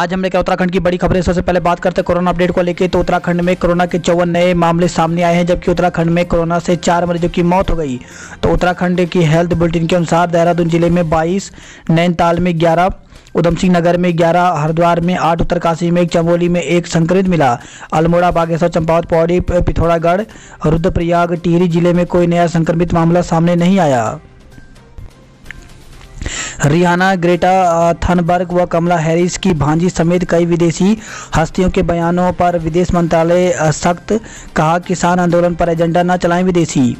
आज हमने क्या उत्तराखंड की बड़ी खबरें। सबसे पहले बात करते हैं कोरोना अपडेट को लेके। तो उत्तराखंड में कोरोना के 54 नए मामले सामने आए हैं, जबकि उत्तराखंड में कोरोना से 4 मरीजों की मौत हो गई। तो उत्तराखंड की हेल्थ बुलेटिन के अनुसार देहरादून जिले में 22, नैनीताल में 11, उधम सिंह नगर में 11, हरिद्वार में 8, उत्तरकाशी में 1, चमोली में 1 संक्रमित मिला। अल्मोड़ा, बागेश्वर, चंपावत, पौड़ी, पिथौरागढ़, रुद्रप्रयाग, टिहरी जिले में कोई नया संक्रमित मामला सामने नहीं आया। रिहाना, ग्रेटा थनबर्ग व कमला हैरिस की भांजी समेत कई विदेशी हस्तियों के बयानों पर विदेश मंत्रालय सख्त, कहा किसान आंदोलन पर एजेंडा न चलाएं विदेशी।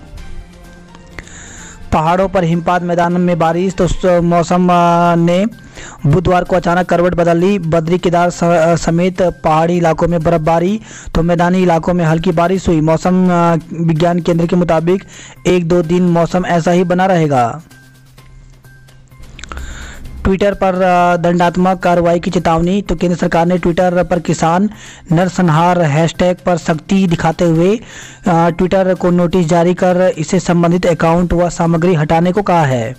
पहाड़ों पर हिमपात, मैदान में बारिश। तो मौसम ने बुधवार को अचानक करवट बदल ली। बद्री, केदार समेत पहाड़ी इलाकों में बर्फबारी, तो मैदानी इलाकों में हल्की बारिश हुई। मौसम विज्ञान केंद्र के मुताबिक 1-2 दिन मौसम ऐसा ही बना रहेगा। ट्विटर पर दंडात्मक कार्रवाई की चेतावनी। तो केंद्र सरकार ने ट्विटर पर किसान नरसंहार हैशटैग पर सख्ती दिखाते हुए ट्विटर को नोटिस जारी कर इससे संबंधित अकाउंट व सामग्री हटाने को कहा है।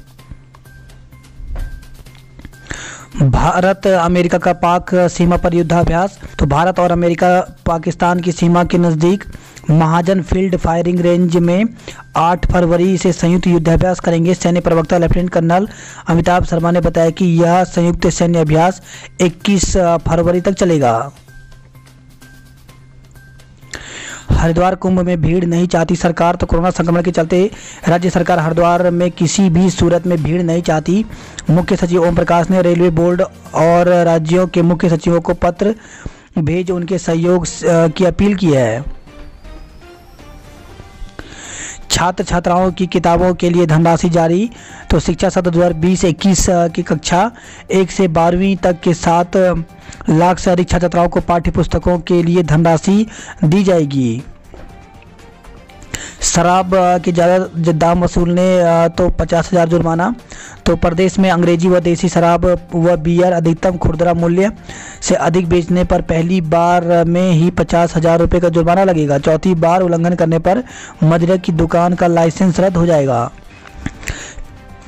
भारत अमेरिका का पाक सीमा पर युद्धाभ्यास। तो भारत और अमेरिका पाकिस्तान की सीमा के नज़दीक महाजन फील्ड फायरिंग रेंज में 8 फरवरी से संयुक्त युद्धाभ्यास करेंगे। सैन्य प्रवक्ता लेफ्टिनेंट कर्नल अमिताभ शर्मा ने बताया कि यह संयुक्त सैन्य अभ्यास 21 फरवरी तक चलेगा। हरिद्वार कुंभ में भीड़ नहीं चाहती सरकार। तो कोरोना संक्रमण के चलते राज्य सरकार हरिद्वार में किसी भी सूरत में भीड़ नहीं चाहती। मुख्य सचिव ओम प्रकाश ने रेलवे बोर्ड और राज्यों के मुख्य सचिवों को पत्र भेज उनके सहयोग की अपील की है। छात्र छात्राओं की किताबों के लिए धनराशि जारी। तो शिक्षा सत्र 2020-21 की कक्षा 1 से 12वीं तक के 7 लाख से अधिक छात्र छात्राओं को पाठ्य पुस्तकों के लिए धनराशि दी जाएगी। शराब के ज़्यादा दाम वसूलने तो 50,000 जुर्माना। तो प्रदेश में अंग्रेजी व देसी शराब व बियर अधिकतम खुदरा मूल्य से अधिक बेचने पर पहली बार में ही 50,000 रुपये का जुर्माना लगेगा। चौथी बार उल्लंघन करने पर मदिरा की दुकान का लाइसेंस रद्द हो जाएगा।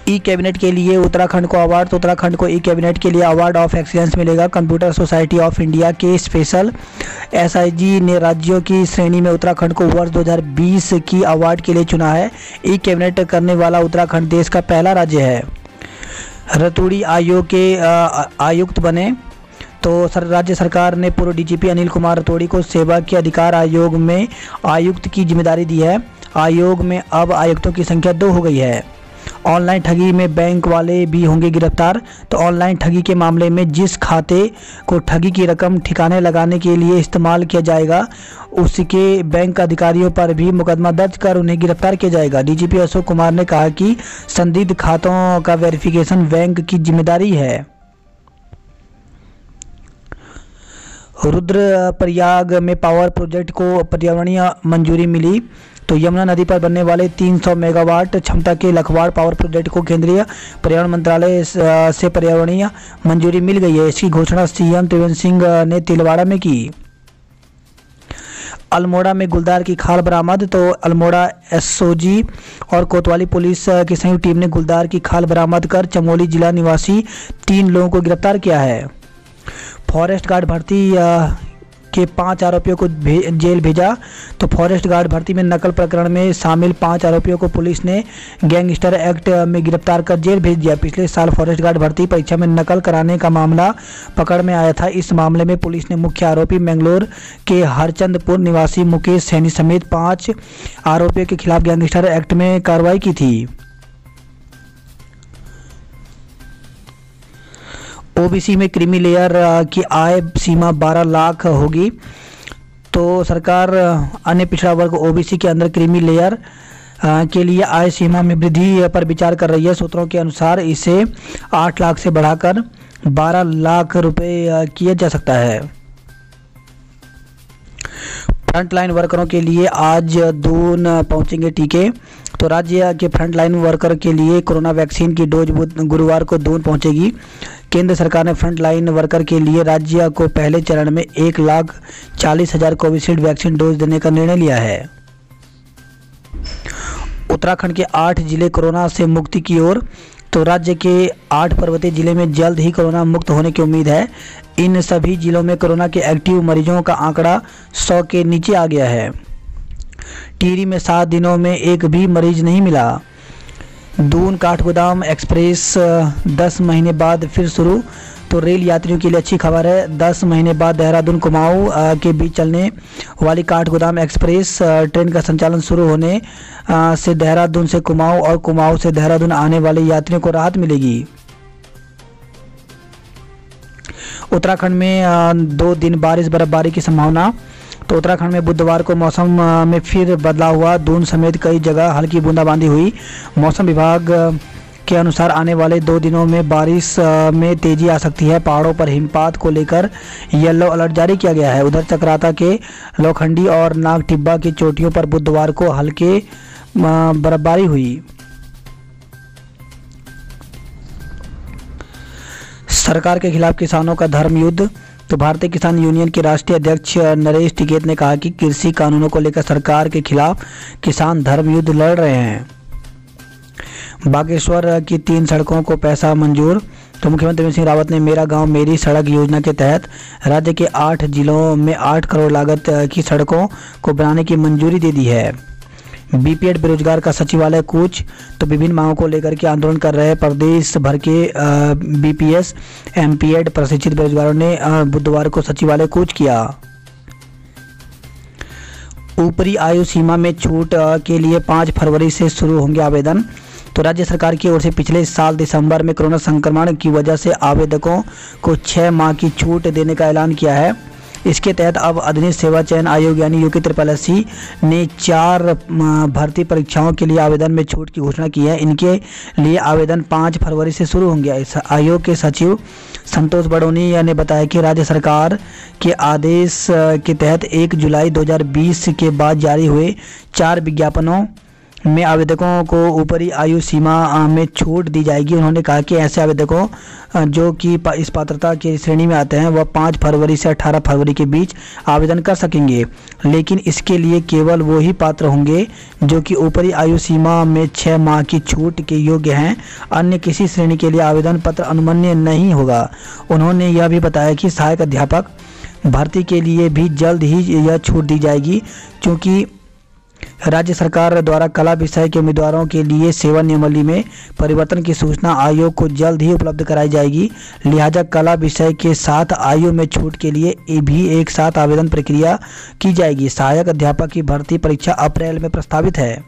ई कैबिनेट के लिए उत्तराखंड को अवार्ड। तो उत्तराखंड को ई कैबिनेट के लिए अवार्ड ऑफ एक्सीलेंस मिलेगा। कंप्यूटर सोसाइटी ऑफ इंडिया के स्पेशल एसआईजी ने राज्यों की श्रेणी में उत्तराखंड को वर्ष 2020 की अवार्ड के लिए चुना है। ई कैबिनेट करने वाला उत्तराखंड देश का पहला राज्य है। रतूड़ी आयोग के आयुक्त बने। तो राज्य सरकार ने पूर्व डीजीपी अनिल कुमार रतूड़ी को सेवा के अधिकार आयोग में आयुक्त की जिम्मेदारी दी है। आयोग में अब आयुक्तों की संख्या 2 हो गई है। ऑनलाइन ठगी में बैंक वाले भी होंगे गिरफ्तार। तो ऑनलाइन ठगी के मामले में जिस खाते को ठगी की रकम ठिकाने लगाने के लिए इस्तेमाल किया जाएगा, उसके बैंक अधिकारियों पर भी मुकदमा दर्ज कर उन्हें गिरफ्तार किया जाएगा। डीजीपी अशोक कुमार ने कहा कि संदिग्ध खातों का वेरिफिकेशन बैंक की जिम्मेदारी है। रुद्रप्रयाग में पावर प्रोजेक्ट को पर्यावरणीय मंजूरी मिली। तो यमुना नदी पर बनने वाले 300 मेगावाट क्षमता के लखवाड़ पावर प्रोजेक्ट को केंद्रीय पर्यावरण मंत्रालय से पर्यावरणीय मंजूरी मिल गई है। इसकी घोषणा सीएम त्रिवेंद्र सिंह ने तिलवाड़ा में की। अल्मोड़ा में गुलदार की खाल बरामद। तो अल्मोड़ा एसओजी और कोतवाली पुलिस की संयुक्त टीम ने गुलदार की खाल बरामद कर चमोली जिला निवासी 3 लोगों को गिरफ्तार किया है। फॉरेस्ट गार्ड भर्ती के 5 आरोपियों को जेल भेजा। तो फॉरेस्ट गार्ड भर्ती में नकल प्रकरण में शामिल 5 आरोपियों को पुलिस ने गैंगस्टर एक्ट में गिरफ्तार कर जेल भेज दिया। पिछले साल फॉरेस्ट गार्ड भर्ती परीक्षा में नकल कराने का मामला पकड़ में आया था। इस मामले में पुलिस ने मुख्य आरोपी मैंगलोर के हरचंदपुर निवासी मुकेश सैनी समेत 5 आरोपियों के खिलाफ गैंगस्टर एक्ट में कार्रवाई की थी। ओबीसी में क्रीमी लेयर की आय सीमा 12 लाख होगी। तो सरकार अन्य पिछड़ा वर्ग ओबीसी के अंदर क्रीमी लेयर के लिए आय सीमा में वृद्धि पर विचार कर रही है। सूत्रों के अनुसार इसे 8 लाख से बढ़ाकर 12 लाख रुपए किया जा सकता है। फ्रंटलाइन वर्करों के लिए आज दून पहुंचेंगे टीके। तो राज्य के फ्रंटलाइन वर्कर के लिए कोरोना वैक्सीन की डोज गुरुवार को दून पहुंचेगी। केंद्र सरकार ने फ्रंटलाइन वर्कर के लिए राज्य को पहले चरण में 1,40,000 कोविशील्ड वैक्सीन डोज देने का निर्णय लिया है। उत्तराखंड के 8 जिले कोरोना से मुक्ति की ओर। तो राज्य के 8 पर्वतीय जिले में जल्द ही कोरोना मुक्त होने की उम्मीद है। इन सभी जिलों में कोरोना के एक्टिव मरीजों का आंकड़ा 100 के नीचे आ गया है। टिहरी में 7 दिनों में एक भी मरीज नहीं मिला। दून काठगोदाम एक्सप्रेस 10 महीने बाद फिर शुरू। तो रेल यात्रियों के लिए अच्छी खबर है। 10 महीने बाद देहरादून कुमाऊं के बीच चलने वाली काठगोदाम एक्सप्रेस ट्रेन का संचालन शुरू होने से देहरादून से कुमाऊं और कुमाऊं से देहरादून आने वाले यात्रियों को राहत मिलेगी। उत्तराखंड में 2 दिन बारिश बर्फबारी की संभावना। तो उत्तराखंड में बुधवार को मौसम में फिर बदलाव हुआ। दून समेत कई जगह हल्की बूंदाबांदी हुई। मौसम विभाग के अनुसार आने वाले 2 दिनों में बारिश में तेजी आ सकती है। पहाड़ों पर हिमपात को लेकर येलो अलर्ट जारी किया गया है। उधर चक्राता के लोखंडी और नागटिब्बा की चोटियों पर बुधवार को हल्के बर्फबारी हुई। सरकार के खिलाफ किसानों का धर्म युद्ध। तो भारतीय किसान यूनियन के राष्ट्रीय अध्यक्ष नरेश टिकैत ने कहा कि कृषि कानूनों को लेकर सरकार के खिलाफ किसान धर्म युद्ध लड़ रहे हैं। बागेश्वर की 3 सड़कों को पैसा मंजूर। तो मुख्यमंत्री त्रिवेंद्र सिंह रावत ने मेरा गांव मेरी सड़क योजना के तहत राज्य के 8 जिलों में 8 करोड़ लागत की सड़कों को बनाने की मंजूरी दे दी है। बीपीएड बेरोजगार का सचिवालय कूच। तो विभिन्न मांगों को लेकर के आंदोलन कर रहे प्रदेश भर के बीपीएस एमपीएड प्रशिक्षित बेरोजगारों ने बुधवार को सचिवालय कूच किया। ऊपरी आयु सीमा में छूट के लिए 5 फरवरी से शुरू होंगे आवेदन। तो राज्य सरकार की ओर से पिछले साल दिसंबर में कोरोना संक्रमण की वजह से आवेदकों को 6 माह की छूट देने का ऐलान किया है। इसके तहत अब अधीनस्थ सेवा चयन आयोग यानी यूपीएससी ने 4 भर्ती परीक्षाओं के लिए आवेदन में छूट की घोषणा की है। इनके लिए आवेदन 5 फरवरी से शुरू होंगे। इस आयोग के सचिव संतोष बड़ोनी ने बताया कि राज्य सरकार के आदेश के तहत 1 जुलाई 2020 के बाद जारी हुए 4 विज्ञापनों में आवेदकों को ऊपरी आयु सीमा में छूट दी जाएगी। उन्होंने कहा कि ऐसे आवेदकों जो कि इस पात्रता की श्रेणी में आते हैं वह 5 फरवरी से 18 फरवरी के बीच आवेदन कर सकेंगे, लेकिन इसके लिए केवल वो ही पात्र होंगे जो कि ऊपरी आयु सीमा में 6 माह की छूट के योग्य हैं। अन्य किसी श्रेणी के लिए आवेदन पत्र अनुमन्य नहीं होगा। उन्होंने यह भी बताया कि सहायक अध्यापक भर्ती के लिए भी जल्द ही यह छूट दी जाएगी, क्योंकि राज्य सरकार द्वारा कला विषय के उम्मीदवारों के लिए सेवा नियमावली में परिवर्तन की सूचना आयोग को जल्द ही उपलब्ध कराई जाएगी। लिहाजा कला विषय के साथ आयु में छूट के लिए भी एक साथ आवेदन प्रक्रिया की जाएगी। सहायक अध्यापक की भर्ती परीक्षा अप्रैल में प्रस्तावित है।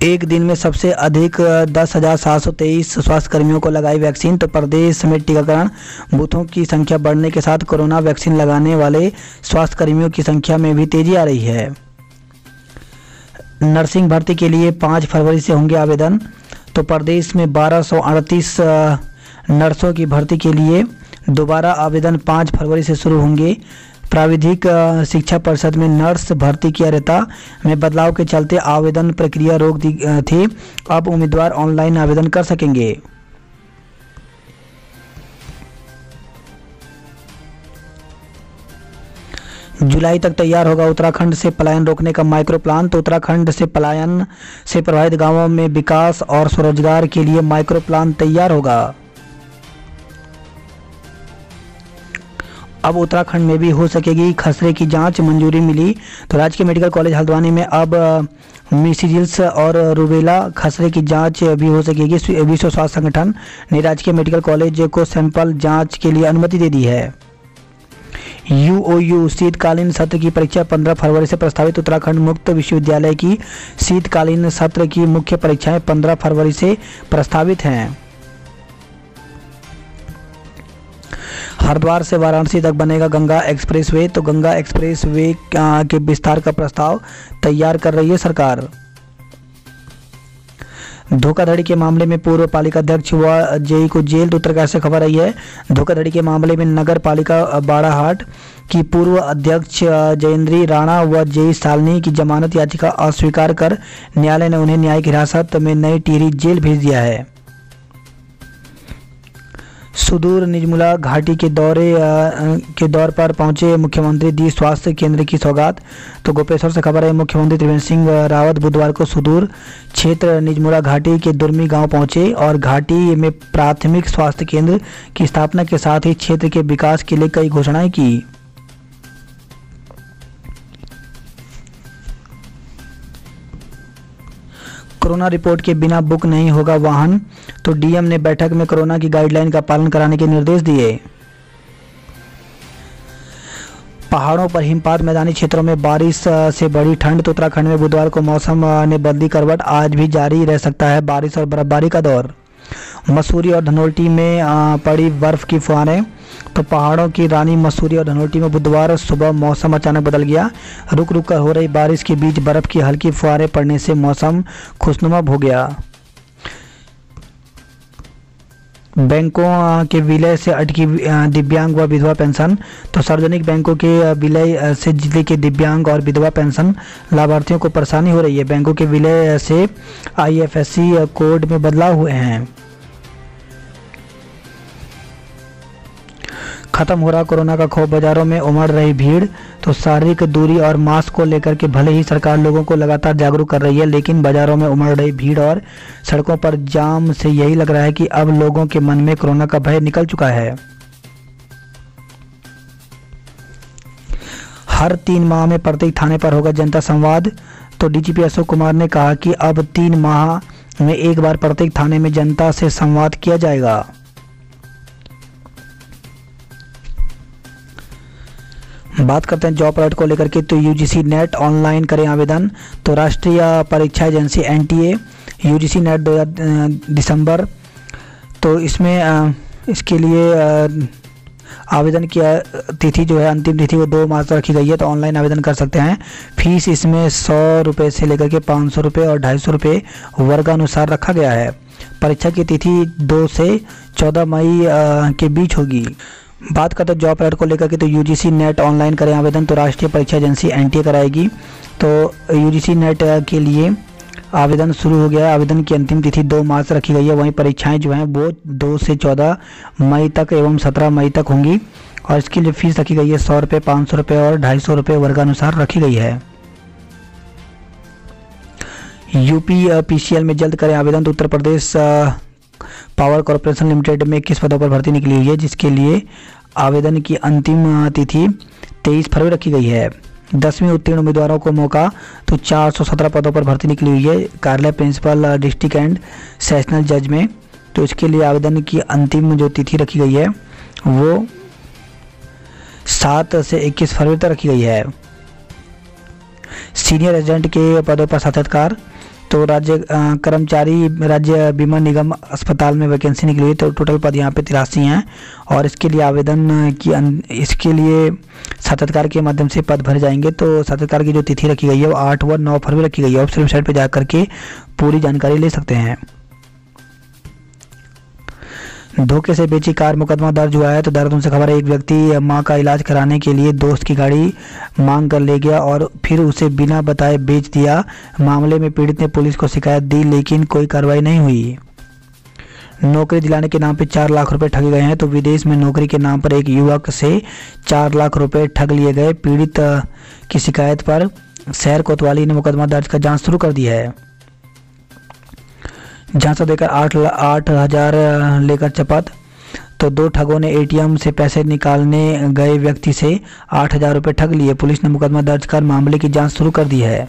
एक दिन में सबसे अधिक 10,723 स्वास्थ्यकर्मियों को लगाई वैक्सीन। तो प्रदेश में टीकाकरण बूथों की संख्या बढ़ने के साथ कोरोना वैक्सीन लगाने वाले स्वास्थ्यकर्मियों की संख्या में भी तेजी आ रही है। नर्सिंग भर्ती के लिए 5 फरवरी से होंगे आवेदन। तो प्रदेश में 1238 नर्सों की भर्ती के लिए दोबारा आवेदन 5 फरवरी से शुरू होंगे। प्राविधिक शिक्षा परिषद में नर्स भर्ती की अर्हता में बदलाव के चलते आवेदन प्रक्रिया रोक दी थी। अब उम्मीदवार ऑनलाइन आवेदन कर सकेंगे। जुलाई तक तैयार होगा उत्तराखंड से पलायन रोकने का माइक्रो प्लान। तो उत्तराखंड से पलायन से प्रभावित गांवों में विकास और स्वरोजगार के लिए माइक्रो प्लान तैयार होगा। अब उत्तराखंड में भी हो सकेगी खसरे की जांच, मंजूरी मिली। तो राजकीय मेडिकल कॉलेज हल्द्वानी में अब मीसीजिल्स और रूबेला खसरे की जांच भी हो सकेगी। विश्व स्वास्थ्य संगठन ने राजकीय मेडिकल कॉलेज को सैंपल जांच के लिए अनुमति दे दी है। यूओयू शीतकालीन सत्र की परीक्षा 15 फरवरी से प्रस्तावित। उत्तराखंड मुक्त विश्वविद्यालय की शीतकालीन सत्र की मुख्य परीक्षाएं 15 फरवरी से प्रस्तावित हैं। हरिद्वार से वाराणसी तक बनेगा गंगा एक्सप्रेसवे। तो गंगा एक्सप्रेसवे के विस्तार का प्रस्ताव तैयार कर रही है सरकार। धोखाधड़ी के मामले में पूर्व पालिका अध्यक्ष व जेई को जेल। तो उत्तर कैसे खबर आई है। धोखाधड़ी के मामले में नगर पालिका बाड़ाहाट की पूर्व अध्यक्ष जयेंद्री राणा व जेई सालनी की जमानत याचिका अस्वीकार कर न्यायालय ने उन्हें न्यायिक हिरासत में नई टिहरी जेल भेज दिया है। सुदूर निजमुला घाटी के दौर पर पहुंचे मुख्यमंत्री दी स्वास्थ्य केंद्र की सौगात। तो गोपेश्वर से खबर है, मुख्यमंत्री त्रिवेंद्र सिंह रावत बुधवार को सुदूर क्षेत्र निजमुला घाटी के दुर्मी गांव पहुंचे और घाटी में प्राथमिक स्वास्थ्य केंद्र की स्थापना के साथ ही क्षेत्र के विकास के लिए कई घोषणाएं की। कोरोना रिपोर्ट के बिना बुक नहीं होगा वाहन। तो डीएम ने बैठक में कोरोना की गाइडलाइन का पालन कराने के निर्देश दिए। पहाड़ों पर हिमपात, मैदानी क्षेत्रों में बारिश से बढ़ी ठंड। तो उत्तराखंड में बुधवार को मौसम ने बदली करवट, आज भी जारी रह सकता है बारिश और बर्फबारी का दौर। मसूरी और धनोल्टी में पड़ी बर्फ की फुहारें। तो पहाड़ों की रानी मसूरी और धनोल्टी में बुधवार सुबह मौसम अचानक बदल गया। रुक रुक कर हो रही बारिश के बीच बर्फ की हल्की फुहारें पड़ने से मौसम खुशनुमा हो गया। बैंकों के विलय से अटकी दिव्यांग व विधवा पेंशन। तो सार्वजनिक बैंकों के विलय से जिले के दिव्यांग और विधवा पेंशन लाभार्थियों को परेशानी हो रही है। बैंकों के विलय से आईएफएससी कोड में बदलाव हुए हैं। खत्म हो रहा कोरोना का खौफ, बाजारों में उमड़ रही भीड़। तो शारीरिक दूरी और मास्क को लेकर के भले ही सरकार लोगों को लगातार जागरूक कर रही है, लेकिन बाजारों में उमड़ रही भीड़ और सड़कों पर जाम से यही लग रहा है कि अब लोगों के मन में कोरोना का भय निकल चुका है। हर 3 माह में प्रत्येक थाने पर होगा जनता संवाद। तो डीजीपी अशोक कुमार ने कहा कि अब 3 माह में एक बार प्रत्येक थाने में जनता से संवाद किया जाएगा। बात करते हैं जॉब अलर्ट को लेकर के। तो यूजीसी नेट ऑनलाइन करें आवेदन। तो राष्ट्रीय परीक्षा एजेंसी एनटीए यूजीसी नेट 2000 दिसंबर। तो इसमें इसके लिए आवेदन की तिथि जो है, अंतिम तिथि वो 2 मार्च रखी गई है। तो ऑनलाइन आवेदन कर सकते हैं। फीस इसमें 100 रुपये से लेकर के 500 रुपये और 250 रुपये वर्गानुसार रखा गया है। परीक्षा की तिथि 2 से 14 मई के बीच होगी। बात करते हैं जॉब अलर्ट को लेकर के। तो यूजीसी नेट ऑनलाइन करें आवेदन। तो राष्ट्रीय परीक्षा एजेंसी एनटीए कराएगी। तो यूजीसी नेट के लिए आवेदन शुरू हो गया है। आवेदन की अंतिम तिथि 2 मार्च रखी गई है। वहीं परीक्षाएं जो हैं वो 2 से 14 मई तक एवं 17 मई तक होंगी। और इसकी जो फीस रखी गई है 100 रुपये, 500 रुपये और 250 रुपये वर्गानुसार रखी गई है। यूपी पीसीएल में जल्द करें आवेदन। तो Uttar Pradesh power corporation limited में 21 पदों पर भर्ती निकली हुई है, जिसके लिए आवेदन की अंतिम तिथि 23 फरवरी रखी गई है। 10वीं उत्तीर्ण उम्मीदवारों को मौका। तो 417 पदों पर भर्ती निकली हुई है कार्यालय प्रिंसिपल, डिस्ट्रिक्ट एंड सेशनल जज में। तो इसके लिए आवेदन की अंतिम जो तिथि रखी गई है वो 7 से 21 फरवरी तक रखी गई है। सीनियर एजेंट के पदों पर साक्षात्कार। तो राज्य कर्मचारी राज्य बीमा निगम अस्पताल में वैकेंसी निकली हुई। तो टोटल पद यहाँ पे 83 हैं और इसके लिए आवेदन की इसके लिए साक्षात्कार के माध्यम से पद भरे जाएंगे। तो साक्षात्कार की जो तिथि रखी गई है वो 8 व 9 फरवरी रखी गई है। ऑफिशियल वेबसाइट पर जा करके पूरी जानकारी ले सकते हैं। धोखे से बेची कार, मुकदमा दर्ज हुआ है। तो देहरादून से खबर है, एक व्यक्ति मां का इलाज कराने के लिए दोस्त की गाड़ी मांग कर ले गया और फिर उसे बिना बताए बेच दिया। मामले में पीड़ित ने पुलिस को शिकायत दी, लेकिन कोई कार्रवाई नहीं हुई। नौकरी दिलाने के नाम पर 4 लाख रुपए ठगे गए हैं। तो विदेश में नौकरी के नाम पर एक युवक से 4 लाख रुपए ठग लिए गए। पीड़ित की शिकायत पर शहर कोतवाली ने मुकदमा दर्ज कर जांच शुरू कर दी है। झांसा देकर 8,000 लेकर चपत। तो 2 ठगों ने एटीएम से पैसे निकालने गए व्यक्ति से 8,000 रुपये ठग लिए। पुलिस ने मुकदमा दर्ज कर मामले की जांच शुरू कर दी है।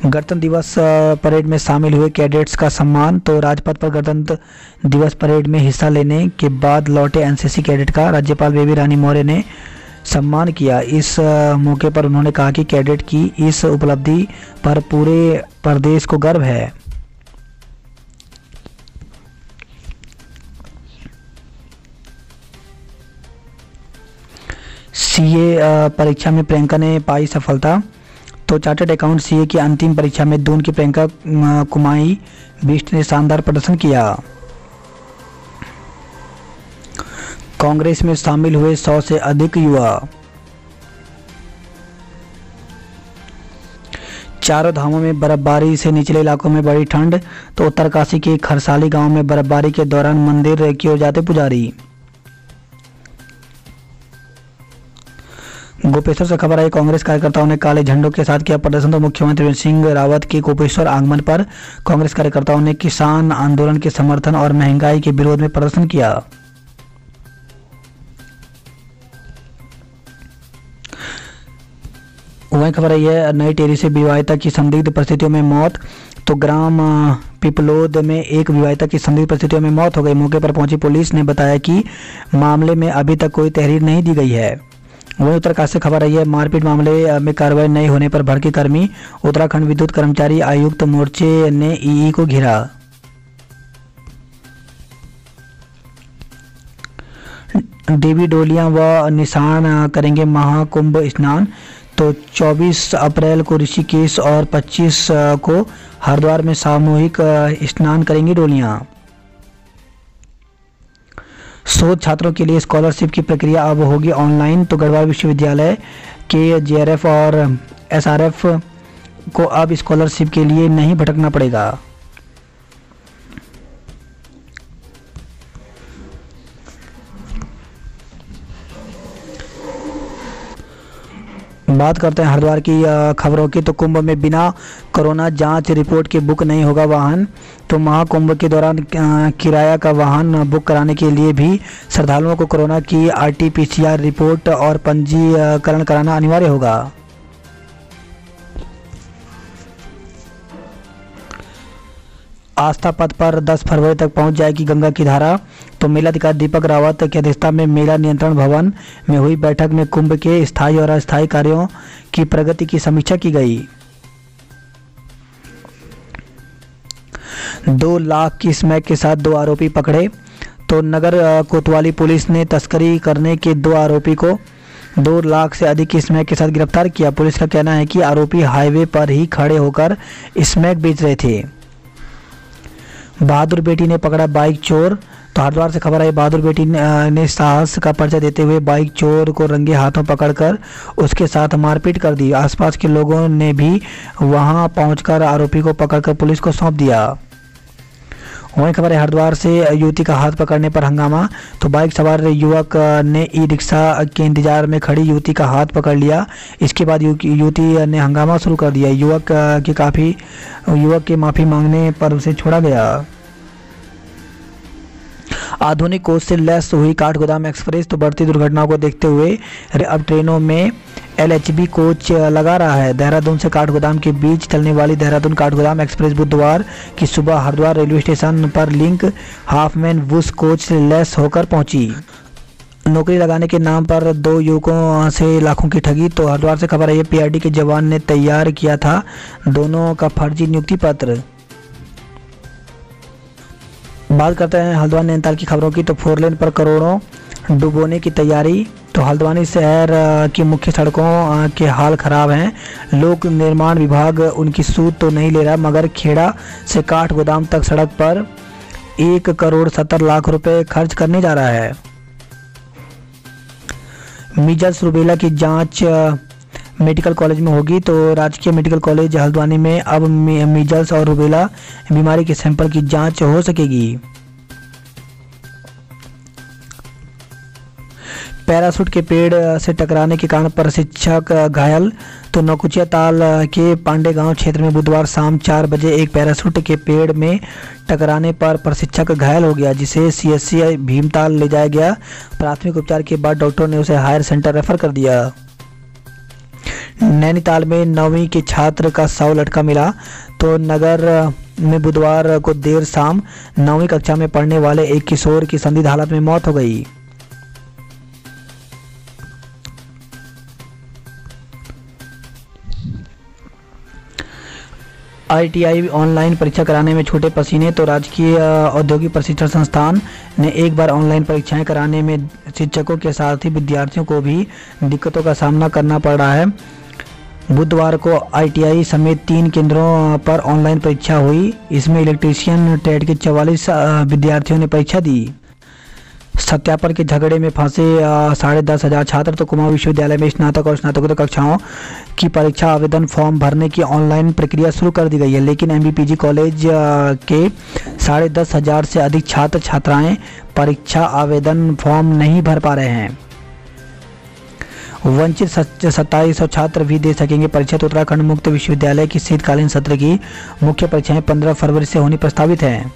गणतंत्र दिवस परेड में शामिल हुए कैडेट्स का सम्मान। तो राजपथ पर गणतंत्र दिवस परेड में हिस्सा लेने के बाद लौटे एनसीसी कैडेट का राज्यपाल बेबी रानी मौर्य ने सम्मान किया। इस मौके पर उन्होंने कहा कि कैडेट की इस उपलब्धि पर पूरे प्रदेश को गर्व है। सीए परीक्षा में प्रियंका ने पाई सफलता। तो चार्टर्ड अकाउंट सीए की अंतिम परीक्षा में दून की प्रियंका कुमाई बिष्ट ने शानदार प्रदर्शन किया। कांग्रेस में शामिल हुए 100 से अधिक युवा। चारों धामों में बर्फबारी से निचले इलाकों में बड़ी ठंड। तो उत्तरकाशी के खरसाली गांव में बर्फबारी के दौरान मंदिर की ओर जाते पुजारी। गोपेश्वर से खबर आई, कांग्रेस कार्यकर्ताओं ने काले झंडों के साथ किया प्रदर्शन। तो मुख्यमंत्री त्रिवेंद्र सिंह रावत के गोपेश्वर आगमन पर कांग्रेस कार्यकर्ताओं ने किसान आंदोलन के समर्थन और महंगाई के विरोध में प्रदर्शन किया। वहीं खबर आई है, नई टेरी से विवाहिता की संदिग्ध परिस्थितियों में मौत। तो ग्राम पिपलोद में एक विवाहिता की संदिग्ध परिस्थितियों में मौत हो गई। मौके पर पहुंची पुलिस ने बताया कि मामले में अभी तक कोई तहरीर नहीं दी गई है। वहीं उत्तरकाशी से खबर आई है, मारपीट मामले में कार्रवाई नहीं होने पर भड़के कर्मी। उत्तराखंड विद्युत कर्मचारी आयुक्त मोर्चे ने ईई को घेरा। देवी डोलियां व निशान करेंगे महाकुंभ स्नान। तो 24 अप्रैल को ऋषिकेश और 25 को हरिद्वार में सामूहिक स्नान करेंगी डोलियां। शोध छात्रों के लिए स्कॉलरशिप की प्रक्रिया अब होगी ऑनलाइन। तो गढ़वाल विश्वविद्यालय के जेआरएफ और एसआरएफ को अब स्कॉलरशिप के लिए नहीं भटकना पड़ेगा। बात करते हैं हरिद्वार की खबरों की। तो कुंभ में बिना कोरोना जांच रिपोर्ट के बुक नहीं होगा वाहन। तो महाकुंभ के दौरान किराया का वाहन बुक कराने के लिए भी श्रद्धालुओं को कोरोना की आरटीपीसीआर रिपोर्ट और पंजीकरण कराना अनिवार्य होगा। आस्था पथ पर 10 फरवरी तक पहुंच जाएगी गंगा की धारा। तो मेलाधिकारी दीपक रावत की अध्यक्षता में मेला नियंत्रण भवन में हुई बैठक में कुंभ के स्थायी और अस्थायी कार्यों की प्रगति की समीक्षा की गई। 2 लाख की स्मैक के साथ 2 आरोपी पकड़े। तो नगर कोतवाली पुलिस ने तस्करी करने के 2 आरोपी को 2 लाख से अधिक की स्मैक के साथ गिरफ्तार किया। पुलिस का कहना है कि आरोपी हाईवे पर ही खड़े होकर स्मैक बेच रहे थे। बहादुर बेटी ने पकड़ा बाइक चोर। तो हरिद्वार से खबर आई, बहादुर बेटी ने साहस का परिचय देते हुए बाइक चोर को रंगे हाथों पकड़कर उसके साथ मारपीट कर दी। आसपास के लोगों ने भी वहां पहुंचकर आरोपी को पकड़कर पुलिस को सौंप दिया। वहीं खबर है हरिद्वार से, युवती का हाथ पकड़ने पर हंगामा। तो बाइक सवार युवक ने ई रिक्शा के इंतजार में खड़ी युवती का हाथ पकड़ लिया। इसके बाद युवती ने हंगामा शुरू कर दिया। युवक के माफी मांगने पर उसे छोड़ा गया। आधुनिक कोच से लैस हुई काठगोदाम एक्सप्रेस। तो बढ़ती दुर्घटनाओं को देखते हुए अब ट्रेनों में एलएचबी कोच लगा रहा है। देहरादून से काठगोदाम के बीच चलने वाली देहरादून काठगोदाम एक्सप्रेस बुधवार की सुबह हरिद्वार रेलवे स्टेशन पर लिंक हाफमैन वुस कोच से लैस होकर पहुंची। नौकरी लगाने के नाम पर 2 युवकों से लाखों की ठगी। तो हरिद्वार से खबर है, पीआरडी के जवान ने तैयार किया था दोनों का फर्जी नियुक्ति पत्र। बात करते हैं हल्द्वानी नैनीताल की खबरों की। तो 4 लेन पर करोड़ों डुबोने की तैयारी। तो हल्द्वानी शहर की मुख्य सड़कों के हाल खराब हैं। लोक निर्माण विभाग उनकी सूद तो नहीं ले रहा, मगर खेड़ा से काठगोदाम तक सड़क पर 1,70,00,000 रुपए खर्च करने जा रहा है। मीजल्स रूबेला की जांच मेडिकल कॉलेज में होगी। तो राजकीय मेडिकल कॉलेज हल्द्वानी में अब मीजल्स और रूबेला बीमारी के सैंपल की जांच हो सकेगी। पैराशूट के पेड़ से टकराने के कारण प्रशिक्षक घायल। तो नौकुचिया ताल के पांडे गांव क्षेत्र में बुधवार शाम 4 बजे एक पैराशूट के पेड़ में टकराने पर प्रशिक्षक घायल हो गया, जिसे सीएससी भीमताल ले जाया गया। प्राथमिक उपचार के बाद डॉक्टर ने उसे हायर सेंटर रेफर कर दिया। नैनीताल में 9वीं के छात्र का शव लटका मिला। तो नगर में बुधवार को देर शाम 9वीं कक्षा में पढ़ने वाले एक किशोर की संदिग्ध हालत में मौत हो गई। आईटीआई ऑनलाइन परीक्षा कराने में छूटे पसीने। तो राजकीय औद्योगिक प्रशिक्षण संस्थान ने एक बार ऑनलाइन परीक्षाएं कराने में शिक्षकों के साथ ही विद्यार्थियों को भी दिक्कतों का सामना करना पड़ रहा है। बुधवार को आईटीआई समेत 3 केंद्रों पर ऑनलाइन परीक्षा हुई। इसमें इलेक्ट्रीशियन ट्रेड के 44 विद्यार्थियों ने परीक्षा दी। सत्यापन के झगड़े में फंसे 10,500 छात्र। तो कुमाऊं विश्वविद्यालय में स्नातक और स्नातकोत्तर कक्षाओं की परीक्षा आवेदन फॉर्म भरने की ऑनलाइन प्रक्रिया शुरू कर दी गई है, लेकिन एमबीपीजी कॉलेज के 10,500 से अधिक छात्र छात्राएं परीक्षा आवेदन फॉर्म नहीं भर पा रहे हैं। वंचित 2700 छात्र भी दे सकेंगे परीक्षा। तो उत्तराखंड मुक्त विश्वविद्यालय की शीतकालीन सत्र की मुख्य परीक्षाएं 15 फरवरी से होनी प्रस्तावित हैं।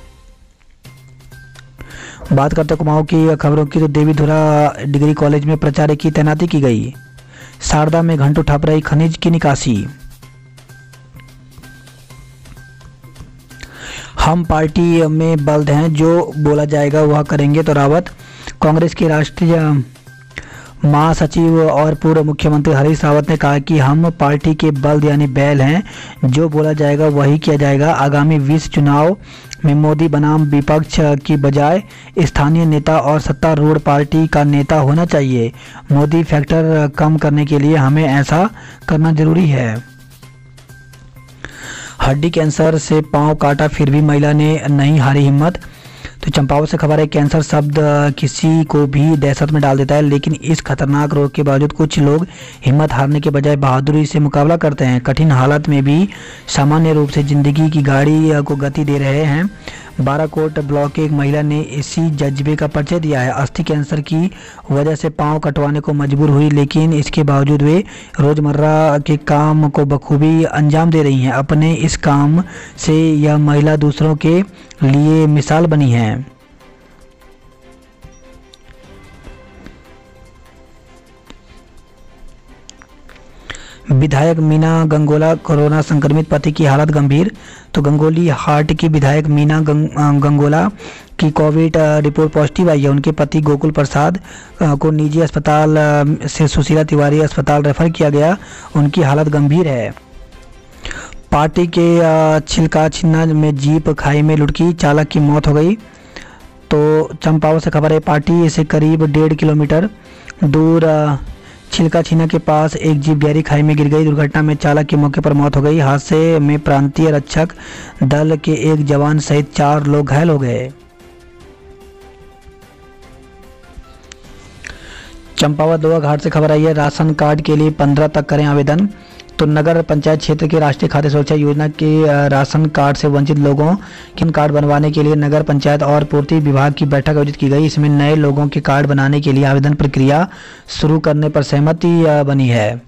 बात करते हैं कुमाऊं की खबरों की, तो देवीधुरा डिग्री कॉलेज में प्राचार्य की तैनाती की गई। शारदा में घंटों ठप रही खनिज की निकासी। हम पार्टी में बल्द हैं, जो बोला जाएगा वह करेंगे। तो रावत। कांग्रेस के राष्ट्रीय महासचिव और पूर्व मुख्यमंत्री हरीश रावत ने कहा कि हम पार्टी के बल्द यानी बैल हैं, जो बोला जाएगा वही किया जाएगा। आगामी 20 चुनाव में मोदी बनाम विपक्ष की बजाय स्थानीय नेता और सत्तारूढ़ पार्टी का नेता होना चाहिए। मोदी फैक्टर कम करने के लिए हमें ऐसा करना जरूरी है। हड्डी कैंसर से पांव काटा फिर भी महिला ने नहीं हारी हिम्मत। तो चंपावत से खबर है, कैंसर शब्द किसी को भी दहशत में डाल देता है, लेकिन इस खतरनाक रोग के बावजूद कुछ लोग हिम्मत हारने के बजाय बहादुरी से मुकाबला करते हैं। कठिन हालत में भी सामान्य रूप से जिंदगी की गाड़ी को गति दे रहे हैं। बाराकोट ब्लॉक की एक महिला ने इसी जज्बे का परिचय दिया है। अस्थि कैंसर की वजह से पांव कटवाने को मजबूर हुई, लेकिन इसके बावजूद वे रोजमर्रा के काम को बखूबी अंजाम दे रही हैं। अपने इस काम से यह महिला दूसरों के लिए मिसाल बनी है। विधायक मीना गंगोला कोरोना संक्रमित, पति की हालत गंभीर। तो गंगोली हाट की विधायक मीना गंगोला की कोविड रिपोर्ट पॉजिटिव आई है। उनके पति गोकुल प्रसाद को निजी अस्पताल से सुशीला तिवारी अस्पताल रेफर किया गया। उनकी हालत गंभीर है। पार्टी के छिलका छिन्ना में जीप खाई में लुढ़की, चालक की मौत हो गई। तो चंपावत से खबर है, पार्टी से करीब 1.5 किलोमीटर दूर छिलका छीना के पास एक जीप गहरी खाई में गिर गई। दुर्घटना में चालक की मौके पर मौत हो गई। हादसे में प्रांतीय रक्षक दल के एक जवान सहित 4 लोग घायल हो गए। चंपावत लोहा घाट से खबर आई है, राशन कार्ड के लिए 15 तक करें आवेदन। तो नगर पंचायत क्षेत्र के राष्ट्रीय खाद्य सुरक्षा योजना के राशन कार्ड से वंचित लोगों के कार्ड बनवाने के लिए नगर पंचायत और पूर्ति विभाग की बैठक आयोजित की गई। इसमें नए लोगों के कार्ड बनाने के लिए आवेदन प्रक्रिया शुरू करने पर सहमति बनी है।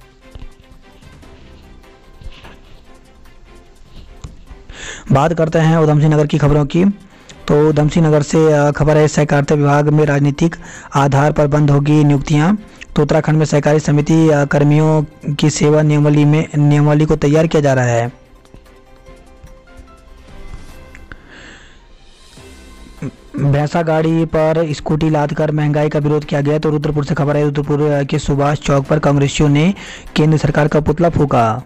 बात करते हैं उधमसिंह नगर की खबरों की। तो उधमसिंह नगर से खबर है, सहकारिता विभाग में राजनीतिक आधार पर बंद होगी नियुक्तियां। तो उत्तराखंड में सहकारी समिति कर्मियों की सेवा नियमावली को तैयार किया जा रहा है। भैंसा गाड़ी पर स्कूटी लादकर महंगाई का विरोध किया गया। तो रुद्रपुर से खबर है, रुद्रपुर के सुभाष चौक पर कांग्रेसियों ने केंद्र सरकार का पुतला फूंका।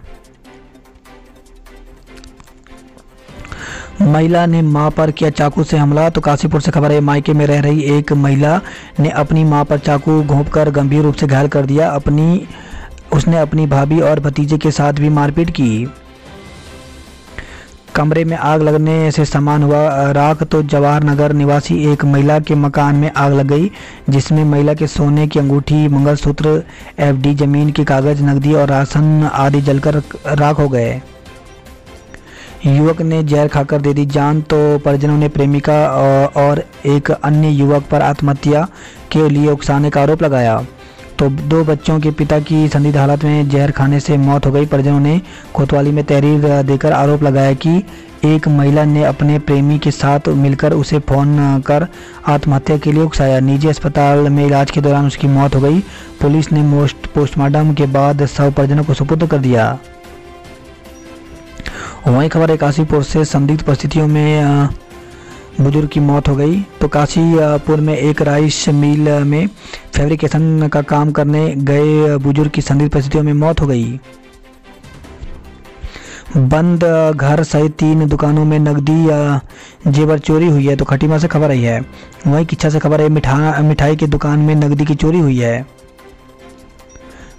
महिला ने मां पर किया चाकू से हमला। तो काशीपुर से खबर है, मायके में रह रही एक महिला ने अपनी मां पर चाकू घोंपकर गंभीर रूप से घायल कर दिया। उसने अपनी भाभी और भतीजे के साथ भी मारपीट की। कमरे में आग लगने से सामान हुआ राख। तो जवाहर नगर निवासी एक महिला के मकान में आग लग गई, जिसमें महिला के सोने की अंगूठी, मंगलसूत्र, एफडी, जमीन के कागज, नकदी और राशन आदि जलकर राख हो गए। युवक ने जहर खाकर दे दी जान। तो परिजनों ने प्रेमिका और एक अन्य युवक पर आत्महत्या के लिए उकसाने का आरोप लगाया। तो 2 बच्चों के पिता की संदिग्ध हालत में जहर खाने से मौत हो गई। परिजनों ने कोतवाली में तहरीर देकर आरोप लगाया कि एक महिला ने अपने प्रेमी के साथ मिलकर उसे फोन कर आत्महत्या के लिए उकसाया। निजी अस्पताल में इलाज के दौरान उसकी मौत हो गई। पुलिस ने पोस्टमार्टम के बाद शव परिजनों को सुपुर्द कर दिया। वहीं खबर है, काशीपुर से संदिग्ध परिस्थितियों में बुजुर्ग की मौत हो गई। तो काशीपुर में एक राइस मिल में फैब्रिकेशन का काम करने गए बुजुर्ग की संदिग्ध परिस्थितियों में मौत हो गई। बंद घर सहित 3 दुकानों में नकदी जेवर चोरी हुई है। तो खटीमा से खबर आई है। वहीं किच्छा से खबर है, मिठाई की दुकान में नकदी की चोरी हुई है।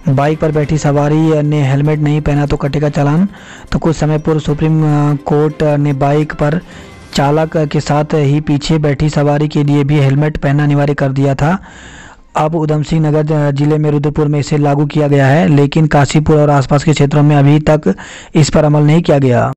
बाइक पर बैठी सवारी ने हेलमेट नहीं पहना तो कटेगा चालान। तो कुछ समय पूर्व सुप्रीम कोर्ट ने बाइक पर चालक के साथ ही पीछे बैठी सवारी के लिए भी हेलमेट पहनना अनिवार्य कर दिया था। अब उधम सिंह नगर जिले में रुद्रपुर में इसे लागू किया गया है, लेकिन काशीपुर और आसपास के क्षेत्रों में अभी तक इस पर अमल नहीं किया गया।